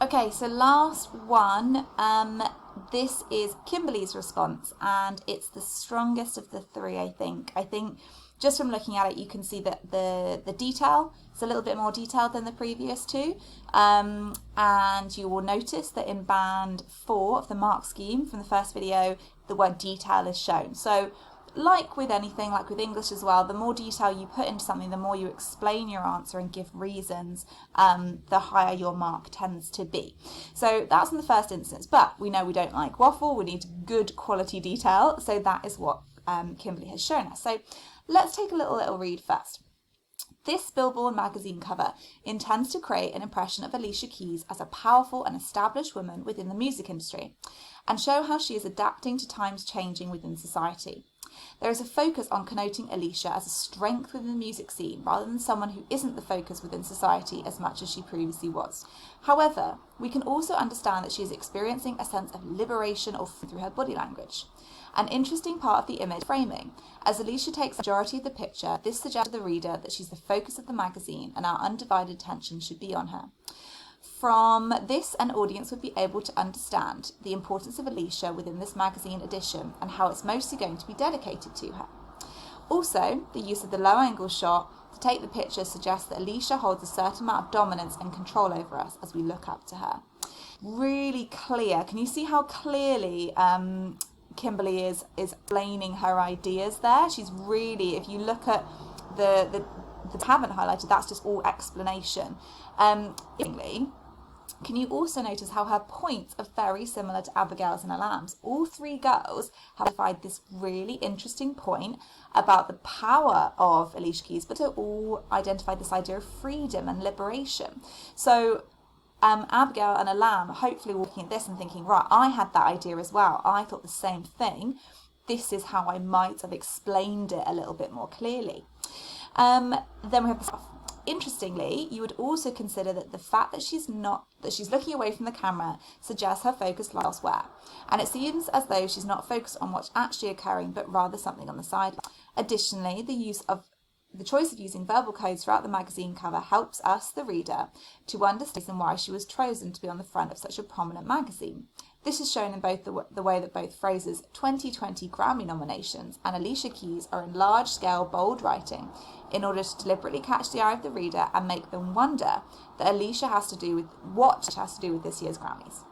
Okay, so last one. This is Kimberly's response, and it's the strongest of the three, I think. I think just from looking at it, you can see that the detail is a little bit more detailed than the previous two. And you will notice that in band 4 of the mark scheme from the first video, the word detail is shown. So like with anything, like with English as well, the more detail you put into something, the more you explain your answer and give reasons, the higher your mark tends to be. So that's in the first instance, but we know we don't like waffle, we need good quality detail, so that is what Kimberly has shown us. So let's take a little read first. This Billboard magazine cover intends to create an impression of Alicia Keys as a powerful and established woman within the music industry and show how she is adapting to times changing within society. There is a focus on connoting Alicia as a strength within the music scene rather than someone who isn't the focus within society as much as she previously was. However, we can also understand that she is experiencing a sense of liberation through her body language. An interesting part of the image framing. As Alicia takes the majority of the picture, this suggests to the reader that she's the focus of the magazine and our undivided attention should be on her. From this, an audience would be able to understand the importance of Alicia within this magazine edition and how it's mostly going to be dedicated to her. Also, the use of the low angle shot to take the picture suggests that Alicia holds a certain amount of dominance and control over us as we look up to her. Really clear. Can you see how clearly Kimberly is explaining her ideas there? She's really, if you look at the haven't highlighted, that's just all explanation. Can you also notice how her points are very similar to Abigail's and Alam's? All three girls have identified this really interesting point about the power of Alicia Keys, but also all identified this idea of freedom and liberation. So Abigail and Alam hopefully were looking at this and thinking, right, I had that idea as well. I thought the same thing. This is how I might have explained it a little bit more clearly. Then we have the Interestingly, you would also consider that the fact that she's looking away from the camera suggests her focus lies elsewhere, and it seems as though she's not focused on what's actually occurring, but rather something on the sideline. Additionally, the choice of using verbal codes throughout the magazine cover helps us, the reader, to understand why she was chosen to be on the front of such a prominent magazine. This is shown in both the way that both Fraser's 2020 Grammy nominations and Alicia Keys are in large-scale, bold writing in order to deliberately catch the eye of the reader and make them wonder that Alicia has to do with this year's Grammys.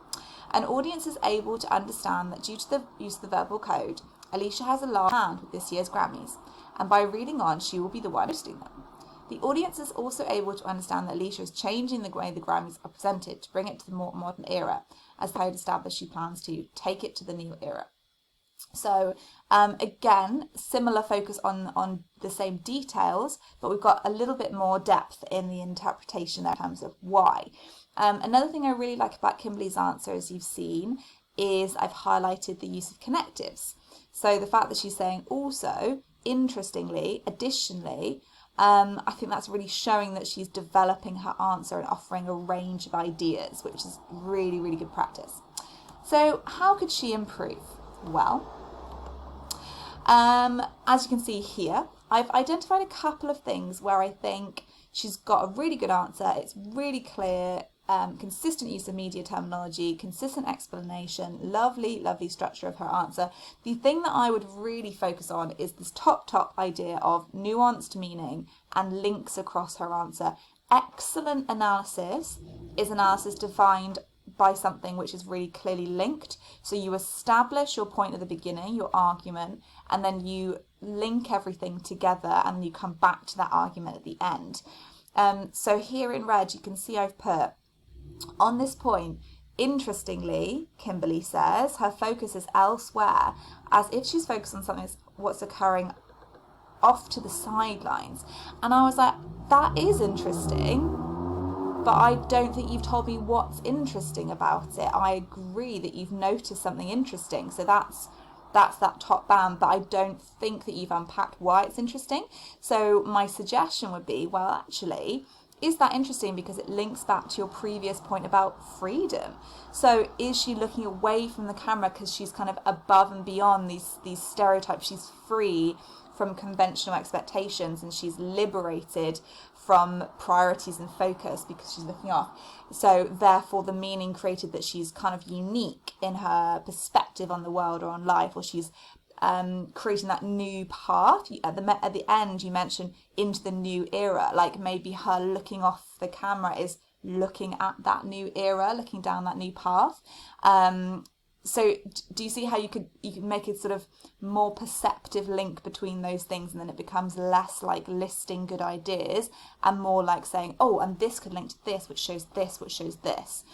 An audience is able to understand that due to the use of the verbal code, Alicia has a large hand with this year's Grammys, and by reading on, she will be the one hosting them. The audience is also able to understand that Alicia is changing the way the Grammys are presented to bring it to the more modern era, as the code established she plans to take it to the new era. So again, similar focus on the same details, but we've got a little bit more depth in the interpretation in terms of why. Another thing I really like about Kimberly's answer, as you've seen, is I've highlighted the use of connectives. So the fact that she's saying also, interestingly, additionally, I think that's really showing that she's developing her answer and offering a range of ideas, which is really, really good practice. So how could she improve? Well, as you can see here, I've identified a couple of things where I think she's got a really good answer. It's really clear, consistent use of media terminology, consistent explanation, lovely, lovely structure of her answer. The thing that I would really focus on is this top idea of nuanced meaning and links across her answer. Excellent analysis is analysis defined by something which is really clearly linked. So you establish your point at the beginning, your argument, and then you link everything together and you come back to that argument at the end. So here in red, you can see I've put, on this point, interestingly, Kimberly says, her focus is elsewhere, as if she's focused on something what's occurring off to the sidelines. And I was like, that is interesting, but I don't think you've told me what's interesting about it. I agree that you've noticed something interesting, so that's that top band, but I don't think that you've unpacked why it's interesting. So my suggestion would be, well, actually, is that interesting because it links back to your previous point about freedom? So is she looking away from the camera because she's kind of above and beyond these stereotypes? She's free from conventional expectations, and she's liberated from priorities and focus because she's looking off. So therefore the meaning created that she's kind of unique in her perspective on the world or on life, or she's creating that new path. At the end you mentioned into the new era, like maybe her looking off the camera is looking at that new era, looking down that new path. So do you see how you could make a sort of more perceptive link between those things, and then it becomes less like listing good ideas and more like saying, oh, and this could link to this, which shows this, which shows this.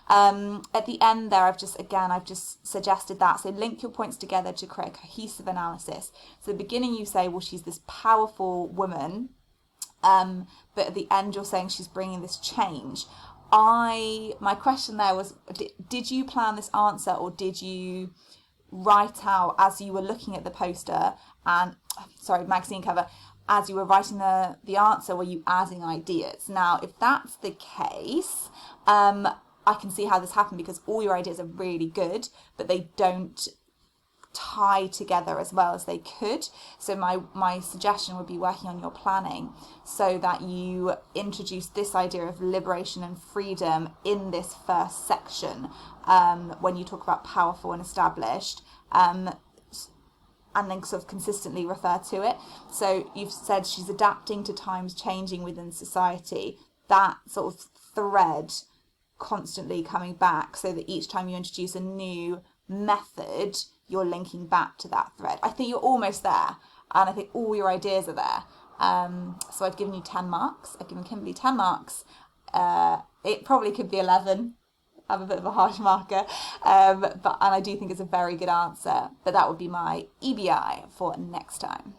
At the end there, I've just suggested that. So link your points together to create a cohesive analysis. So at the beginning you say, well, she's this powerful woman, but at the end you're saying she's bringing this change. My question there was, did you plan this answer, or did you write out as you were looking at the poster and magazine cover, as you were writing the answer, were you adding ideas? Now, if that's the case, I can see how this happened, because all your ideas are really good, but they don't tie together as well as they could. So my suggestion would be working on your planning so that you introduce this idea of liberation and freedom in this first section, when you talk about powerful and established, and then sort of consistently refer to it. So you've said she's adapting to times changing within society, that sort of thread constantly coming back, so that each time you introduce a new method, you're linking back to that thread. I think you're almost there, and I think all your ideas are there. So I've given you 10 marks. I've given Kimberly 10 marks. It probably could be 11. I'm a bit of a harsh marker, and I do think it's a very good answer. But that would be my EBI for next time.